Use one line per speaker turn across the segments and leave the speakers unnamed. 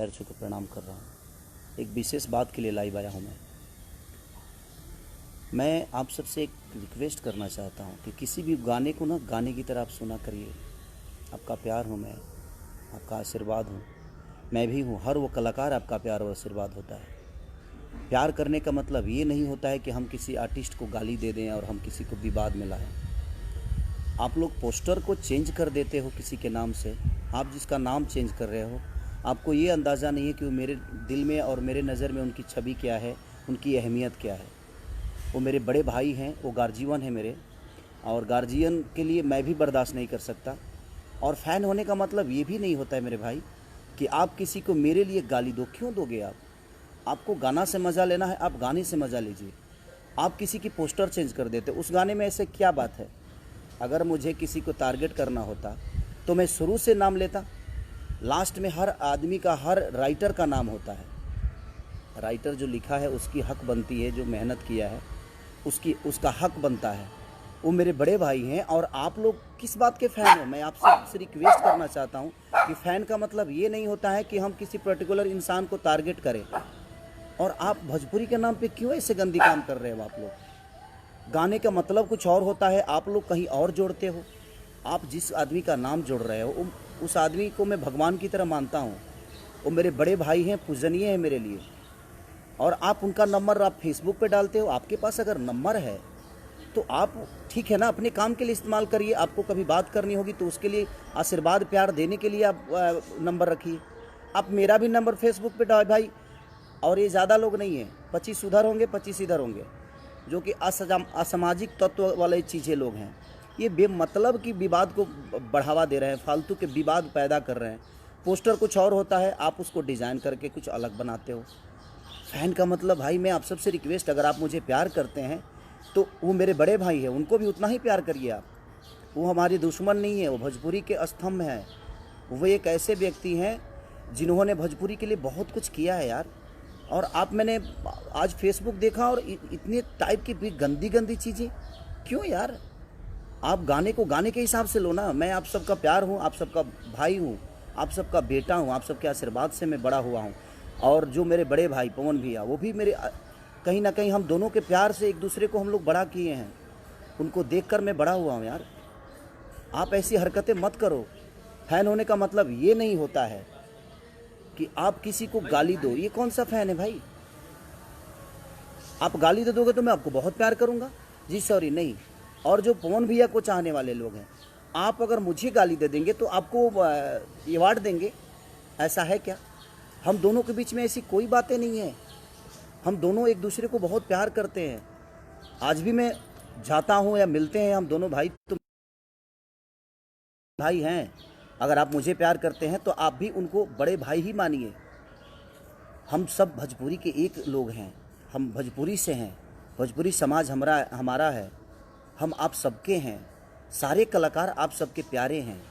पैर छू कर प्रणाम कर रहा हूँ। एक विशेष बात के लिए लाइव आया हूँ। मैं आप सबसे एक रिक्वेस्ट करना चाहता हूँ कि किसी भी गाने को ना गाने की तरह आप सुना करिए। आपका प्यार हूँ मैं, आपका आशीर्वाद हूँ, मैं भी हूँ। हर वो कलाकार आपका प्यार और आशीर्वाद होता है। प्यार करने का मतलब ये नहीं होता है कि हम किसी आर्टिस्ट को गाली दे दें और हम किसी को विवाद में लाएं। आप लोग पोस्टर को चेंज कर देते हो किसी के नाम से। आप जिसका नाम चेंज कर रहे हो, आपको ये अंदाज़ा नहीं है कि वो मेरे दिल में और मेरे नज़र में उनकी छवि क्या है, उनकी अहमियत क्या है। वो मेरे बड़े भाई हैं, वो गार्जियन है मेरे, और गार्जियन के लिए मैं भी बर्दाश्त नहीं कर सकता। और फ़ैन होने का मतलब ये भी नहीं होता है मेरे भाई कि आप किसी को मेरे लिए गाली दो। क्यों दोगे आप? आपको गाना से मज़ा लेना है, आप गाने से मज़ा लीजिए। आप किसी की पोस्टर चेंज कर देते, उस गाने में ऐसे क्या बात है? अगर मुझे किसी को टारगेट करना होता तो मैं शुरू से नाम लेता। लास्ट में हर आदमी का, हर राइटर का नाम होता है। राइटर जो लिखा है उसकी हक बनती है, जो मेहनत किया है उसका हक बनता है। वो मेरे बड़े भाई हैं। और आप लोग किस बात के फ़ैन हो? मैं आपसे रिक्वेस्ट करना चाहता हूँ कि फ़ैन का मतलब ये नहीं होता है कि हम किसी पर्टिकुलर इंसान को टारगेट करें। और आप भोजपुरी के नाम पे क्यों ऐसे गंदी काम कर रहे हो? आप लोग गाने का मतलब कुछ और होता है, आप लोग कहीं और जोड़ते हो। आप जिस आदमी का नाम जोड़ रहे हो उस आदमी को मैं भगवान की तरह मानता हूँ। वो मेरे बड़े भाई हैं, पूजनीय हैं मेरे लिए। और आप उनका नंबर आप फेसबुक पे डालते हो। आपके पास अगर नंबर है तो आप ठीक है ना, अपने काम के लिए इस्तेमाल करिए। आपको कभी बात करनी होगी तो उसके लिए आशीर्वाद प्यार देने के लिए आप नंबर रखिए। आप मेरा भी नंबर फेसबुक पे डाल भाई। और ये ज़्यादा लोग नहीं हैं, 25 उधर होंगे, 25 इधर होंगे, जो कि असामाजिक तत्व वाले चीज़ें लोग हैं। ये बेमतलब की विवाद को बढ़ावा दे रहे हैं, फालतू के विवाद पैदा कर रहे हैं। पोस्टर कुछ और होता है, आप उसको डिज़ाइन करके कुछ अलग बनाते हो। फ़ैन का मतलब भाई, मैं आप सबसे रिक्वेस्ट, अगर आप मुझे प्यार करते हैं तो वो मेरे बड़े भाई हैं, उनको भी उतना ही प्यार करिए आप। वो हमारे दुश्मन नहीं है, वो भोजपुरी के स्तंभ हैं। वो एक ऐसे व्यक्ति हैं जिन्होंने भोजपुरी के लिए बहुत कुछ किया है यार। और आप, मैंने आज फेसबुक देखा और इतने टाइप की भी गंदी गंदी चीज़ें क्यों यार? आप गाने को गाने के हिसाब से लो ना। मैं आप सबका प्यार हूँ, आप सबका भाई हूँ, आप सबका बेटा हूँ, आप सबके आशीर्वाद से मैं बड़ा हुआ हूँ। और जो मेरे बड़े भाई पवन भैया, वो भी मेरे, कहीं ना कहीं हम दोनों के प्यार से एक दूसरे को हम लोग बड़ा किए हैं। उनको देखकर मैं बड़ा हुआ हूँ यार। आप ऐसी हरकतें मत करो। फ़ैन होने का मतलब ये नहीं होता है कि आप किसी को गाली दो। ये कौन सा फ़ैन है भाई? आप गाली दे दोगे तो मैं आपको बहुत प्यार करूँगा जी, सॉरी नहीं। और जो पवन भैया को चाहने वाले लोग हैं, आप अगर मुझे गाली दे देंगे तो आपको अवार्ड देंगे, ऐसा है क्या? हम दोनों के बीच में ऐसी कोई बातें नहीं है। हम दोनों एक दूसरे को बहुत प्यार करते हैं। आज भी मैं जाता हूँ या मिलते हैं, हम दोनों भाई तो भाई हैं। अगर आप मुझे प्यार करते हैं तो आप भी उनको बड़े भाई ही मानिए। हम सब भोजपुरी के एक लोग हैं, हम भोजपुरी से हैं। भोजपुरी समाज हमारा है, हम आप सबके हैं। सारे कलाकार आप सबके प्यारे हैं।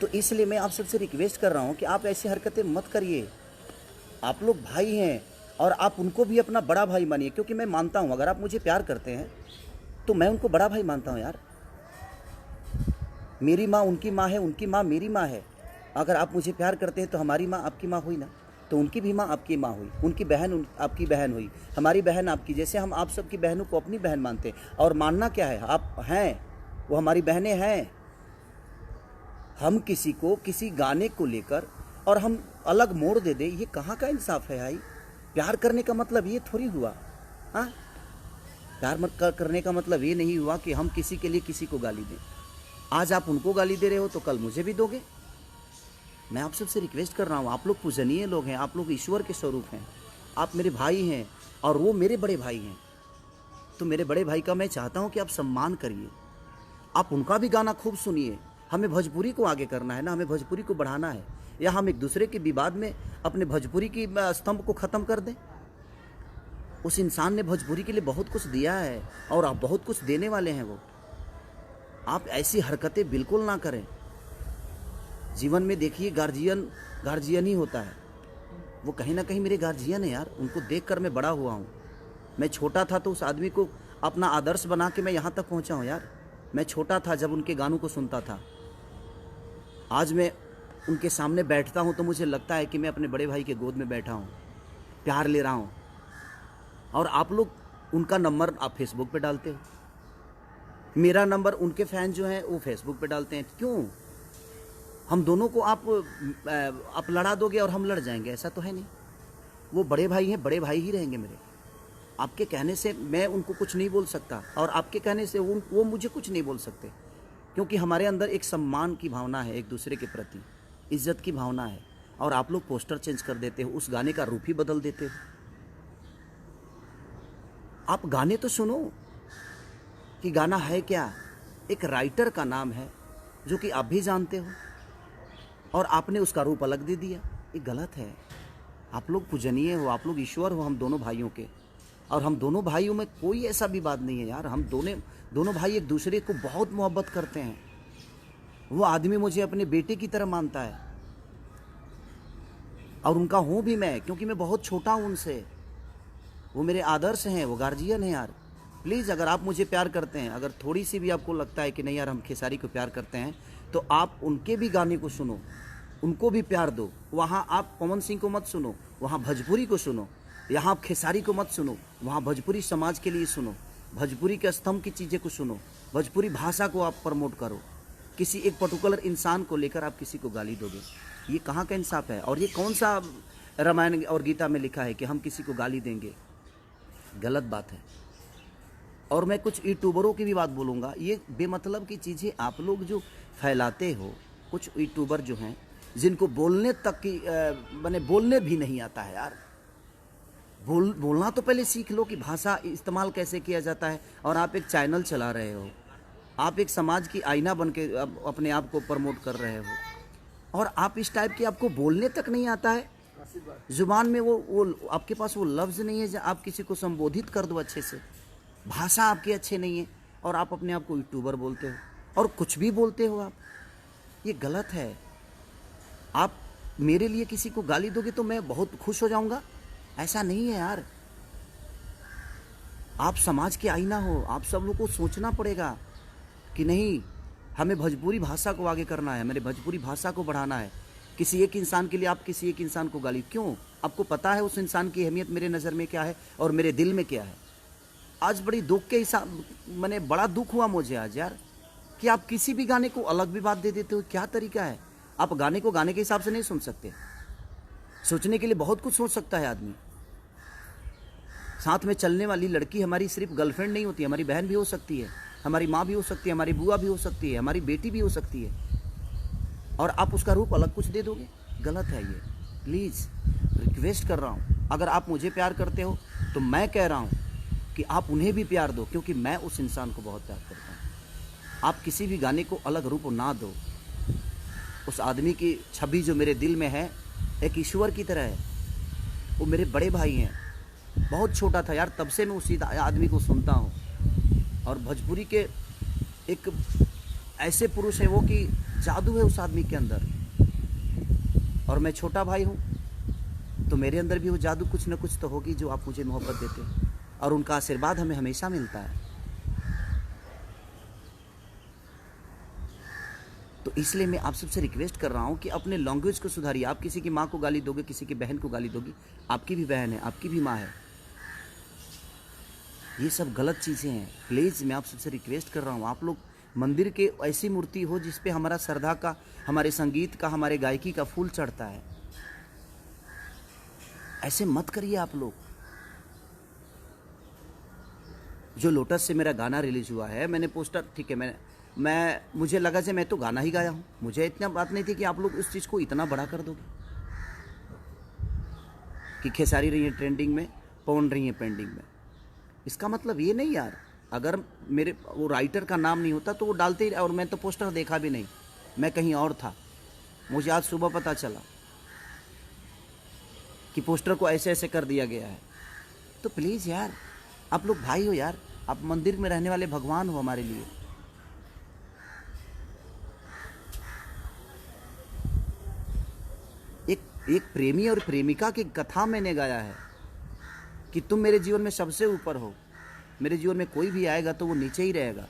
तो इसलिए मैं आप सबसे रिक्वेस्ट कर रहा हूँ कि आप ऐसी हरकतें मत करिए। आप लोग भाई हैं और आप उनको भी अपना बड़ा भाई मानिए। क्योंकि मैं मानता हूँ, अगर आप मुझे प्यार करते हैं तो मैं उनको बड़ा भाई मानता हूँ यार। मेरी माँ उनकी माँ है, उनकी माँ मेरी माँ है। अगर आप मुझे प्यार करते हैं तो हमारी माँ आपकी माँ हुई ना, तो उनकी भी माँ आपकी माँ हुई, उनकी बहन आपकी बहन हुई, हमारी बहन आपकी। जैसे हम आप सबकी बहनों को अपनी बहन मानते हैं। और मानना क्या है, आप हैं, वो हमारी बहनें हैं। हम किसी को किसी गाने को लेकर और हम अलग मोड़ दे दें, ये कहाँ का इंसाफ है भाई? प्यार करने का मतलब ये थोड़ी हुआ। हाँ, प्यार करने का मतलब ये नहीं हुआ कि हम किसी के लिए किसी को गाली दें। आज आप उनको गाली दे रहे हो तो कल मुझे भी दोगे। मैं आप सबसे रिक्वेस्ट कर रहा हूँ, आप लोग पूजनीय लोग हैं, आप लोग ईश्वर के स्वरूप हैं, आप मेरे भाई हैं और वो मेरे बड़े भाई हैं। तो मेरे बड़े भाई का मैं चाहता हूँ कि आप सम्मान करिए, आप उनका भी गाना खूब सुनिए। हमें भोजपुरी को आगे करना है ना, हमें भोजपुरी को बढ़ाना है। या हम एक दूसरे के विवाद में अपने भोजपुरी की स्तंभ को ख़त्म कर दें? उस इंसान ने भोजपुरी के लिए बहुत कुछ दिया है और आप बहुत कुछ देने वाले हैं। वो, आप ऐसी हरकतें बिल्कुल ना करें। जीवन में देखिए, गार्जियन ही होता है। वो कहीं ना कहीं मेरे गार्जियन है यार। उनको देखकर मैं बड़ा हुआ हूँ। मैं छोटा था तो उस आदमी को अपना आदर्श बना के मैं यहाँ तक पहुँचा हूँ यार। मैं छोटा था जब उनके गानों को सुनता था। आज मैं उनके सामने बैठता हूँ तो मुझे लगता है कि मैं अपने बड़े भाई के गोद में बैठा हूँ, प्यार ले रहा हूँ। और आप लोग उनका नंबर आप फेसबुक पे डालते हो, मेरा नंबर उनके फैन जो हैं वो फेसबुक पे डालते हैं। क्यों? हम दोनों को आप लड़ा दोगे और हम लड़ जाएंगे? ऐसा तो है नहीं। वो बड़े भाई हैं, बड़े भाई ही रहेंगे मेरे। आपके कहने से मैं उनको कुछ नहीं बोल सकता और आपके कहने से वो मुझे कुछ नहीं बोल सकते, क्योंकि हमारे अंदर एक सम्मान की भावना है, एक दूसरे के प्रति इज्जत की भावना है। और आप लोग पोस्टर चेंज कर देते हो, उस गाने का रूप ही बदल देते हो। आप गाने तो सुनो कि गाना है क्या। एक राइटर का नाम है जो कि आप भी जानते हो, और आपने उसका रूप अलग दे दिया। ये गलत है। आप लोग पूजनीय हो, आप लोग ईश्वर हो हम दोनों भाइयों के, और हम दोनों भाइयों में कोई ऐसा विवाद नहीं है यार। हम दोनों भाई एक दूसरे को बहुत मोहब्बत करते हैं। वो आदमी मुझे अपने बेटे की तरह मानता है, और उनका हूँ भी मैं, क्योंकि मैं बहुत छोटा हूँ उनसे। वो मेरे आदर्श हैं, वो गार्जियन हैं यार। प्लीज़, अगर आप मुझे प्यार करते हैं, अगर थोड़ी सी भी आपको लगता है कि नहीं यार हम खेसारी को प्यार करते हैं, तो आप उनके भी गाने को सुनो, उनको भी प्यार दो। वहाँ आप पवन सिंह को मत सुनो, वहाँ भोजपुरी को सुनो। यहाँ आप खेसारी को मत सुनो, वहाँ भोजपुरी समाज के लिए सुनो, भोजपुरी के स्तंभ की चीज़ें को सुनो, भोजपुरी भाषा को आप प्रमोट करो। किसी एक पर्टिकुलर इंसान को लेकर आप किसी को गाली दोगे, ये कहाँ का इंसाफ है? और ये कौन सा रामायण और गीता में लिखा है कि हम किसी को गाली देंगे? गलत बात है। और मैं कुछ यूट्यूबरों की भी बात बोलूँगा। ये बेमतलब की चीज़ें आप लोग जो फैलाते हो, कुछ यूट्यूबर जो हैं जिनको बोलने तक की मैंने बोलने भी नहीं आता है यार। बोलना तो पहले सीख लो कि भाषा इस्तेमाल कैसे किया जाता है। और आप एक चैनल चला रहे हो, आप एक समाज की आईना बन के अपने आप को प्रमोट कर रहे हो, और आप इस टाइप की आपको बोलने तक नहीं आता है। जुबान में वो आपके पास वो लफ्ज़ नहीं है जो आप किसी को संबोधित कर दो अच्छे से। भाषा आपकी अच्छे नहीं है, और आप अपने आप को यूट्यूबर बोलते हो और कुछ भी बोलते हो आप। ये गलत है। आप मेरे लिए किसी को गाली दोगे तो मैं बहुत खुश हो जाऊंगा? ऐसा नहीं है यार। आप समाज के आईना हो, आप सब लोग को सोचना पड़ेगा कि नहीं, हमें भोजपुरी भाषा को आगे करना है, हमें भोजपुरी भाषा को बढ़ाना है। किसी एक इंसान के लिए आप किसी एक इंसान को गाली क्यों? आपको पता है उस इंसान की अहमियत मेरे नज़र में क्या है और मेरे दिल में क्या है। आज बड़ी दुख के हिसाब मैंने बड़ा दुख हुआ मुझे आज यार, कि आप किसी भी गाने को अलग भी बात दे देते हो। क्या तरीका है? आप गाने को गाने के हिसाब से नहीं सुन सकते। सोचने के लिए बहुत कुछ सोच सकता है आदमी। साथ में चलने वाली लड़की हमारी सिर्फ गर्लफ्रेंड नहीं होती, हमारी बहन भी हो सकती है, हमारी माँ भी हो सकती है, हमारी बुआ भी हो सकती है, हमारी बेटी भी हो सकती है, और आप उसका रूप अलग कुछ दे दोगे? गलत है ये। प्लीज़ रिक्वेस्ट कर रहा हूँ, अगर आप मुझे प्यार करते हो तो मैं कह रहा हूँ कि आप उन्हें भी प्यार दो, क्योंकि मैं उस इंसान को बहुत प्यार करता हूँ। आप किसी भी गाने को अलग रूप ना दो। उस आदमी की छवि जो मेरे दिल में है एक ईश्वर की तरह है। वो मेरे बड़े भाई हैं। बहुत छोटा था यार, तब से मैं उसी आदमी को सुनता हूँ। और भोजपुरी के एक ऐसे पुरुष है वो कि जादू है उस आदमी के अंदर। और मैं छोटा भाई हूँ तो मेरे अंदर भी वो जादू कुछ न कुछ तो होगी जो आप मुझे मोहब्बत देते हैं, और उनका आशीर्वाद हमें हमेशा मिलता है। तो इसलिए मैं आप सबसे रिक्वेस्ट कर रहा हूँ कि अपने लैंग्वेज को सुधारिए। आप किसी की माँ को गाली दोगे, किसी की बहन को गाली दोगी, आपकी भी बहन है, आपकी भी माँ है। ये सब गलत चीज़ें हैं। प्लीज़ मैं आप सबसे रिक्वेस्ट कर रहा हूँ, आप लोग मंदिर के ऐसी मूर्ति हो जिस पे हमारा श्रद्धा का, हमारे संगीत का, हमारे गायकी का फूल चढ़ता है। ऐसे मत करिए आप लोग। जो लोटस से मेरा गाना रिलीज हुआ है, मैंने पोस्टर, ठीक है, मुझे लगा कि मैं तो गाना ही गाया हूँ। मुझे इतना बात नहीं थी कि आप लोग उस चीज़ को इतना बड़ा कर दोगे कि खेसारी रही है ट्रेंडिंग में, पवन रही है पेंडिंग में। इसका मतलब ये नहीं यार, अगर मेरे वो राइटर का नाम नहीं होता तो वो डालते ही, और मैं तो पोस्टर देखा भी नहीं, मैं कहीं और था। मुझे आज सुबह पता चला कि पोस्टर को ऐसे ऐसे कर दिया गया है। तो प्लीज़ यार, आप लोग भाई हो यार, आप मंदिर में रहने वाले भगवान हो हमारे लिए। एक प्रेमी और प्रेमिका की कथा मैंने गाया है कि तुम मेरे जीवन में सबसे ऊपर हो, मेरे जीवन में कोई भी आएगा तो वो नीचे ही रहेगा।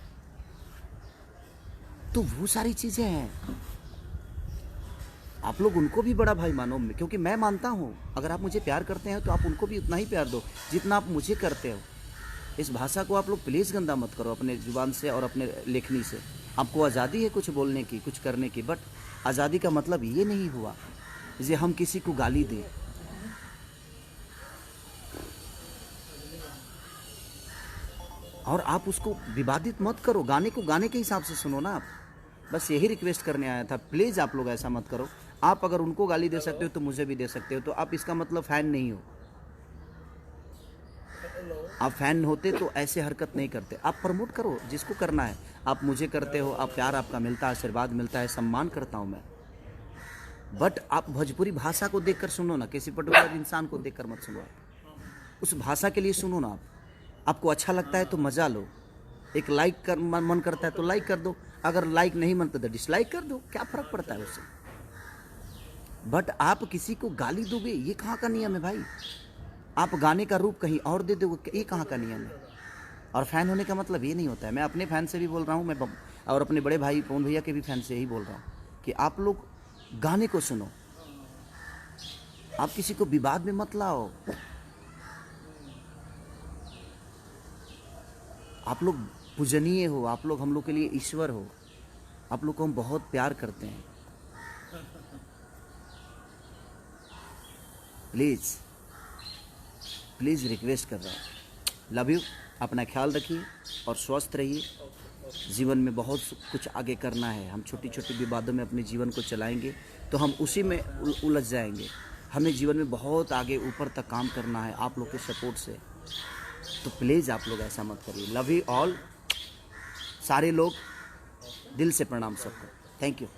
तो वो सारी चीज़ें हैं। आप लोग उनको भी बड़ा भाई मानो, क्योंकि मैं मानता हूँ अगर आप मुझे प्यार करते हैं तो आप उनको भी उतना ही प्यार दो जितना आप मुझे करते हो। इस भाषा को आप लोग प्लीज़ गंदा मत करो अपने जुबान से और अपने लेखनी से। आपको आज़ादी है कुछ बोलने की, कुछ करने की, बट आज़ादी का मतलब ये नहीं हुआ जे हम किसी को गाली दें। और आप उसको विवादित मत करो, गाने को गाने के हिसाब से सुनो ना आप। बस यही रिक्वेस्ट करने आया था, प्लीज़ आप लोग ऐसा मत करो। आप अगर उनको गाली दे सकते हो तो मुझे भी दे सकते हो, तो आप इसका मतलब फ़ैन नहीं हो। आप फ़ैन होते तो ऐसे हरकत नहीं करते। आप प्रमोट करो जिसको करना है। आप मुझे करते हो, आप प्यार आपका मिलता है, आशीर्वाद मिलता है, सम्मान करता हूँ मैं। बट आप भोजपुरी भाषा को देखकर सुनो ना, किसी पर्टिकुलर इंसान को देखकर मत सुनो। उस भाषा के लिए सुनो ना आप। आपको अच्छा लगता है तो मज़ा लो। एक लाइक कर मन करता है तो लाइक कर दो, अगर लाइक नहीं मनता तो डिसलाइक कर दो, क्या फ़र्क पड़ता है उससे। बट आप किसी को गाली दोगे, ये कहाँ का नियम है भाई। आप गाने का रूप कहीं और दे दोगे, ये कहाँ का नियम है। और फ़ैन होने का मतलब ये नहीं होता है। मैं अपने फ़ैन से भी बोल रहा हूँ, मैं और अपने बड़े भाई पवन भैया के भी फ़ैन से यही बोल रहा हूँ कि आप लोग गाने को सुनो, आप किसी को विवाद में मत लाओ। आप लोग पूजनीय हो, आप लोग हम लोग के लिए ईश्वर हो, आप लोग को हम बहुत प्यार करते हैं। प्लीज़ प्लीज़ रिक्वेस्ट कर रहा हूँ, लव यू। अपना ख्याल रखिए और स्वस्थ रहिए। जीवन में बहुत कुछ आगे करना है। हम छोटी छोटी विवादों में अपने जीवन को चलाएंगे तो हम उसी में उलझ जाएंगे। हमें जीवन में बहुत आगे ऊपर तक काम करना है आप लोग के सपोर्ट से। तो प्लीज़ आप लोग ऐसा मत करिए। लव यू ऑल, सारे लोग, दिल से प्रणाम सबको। Thank you.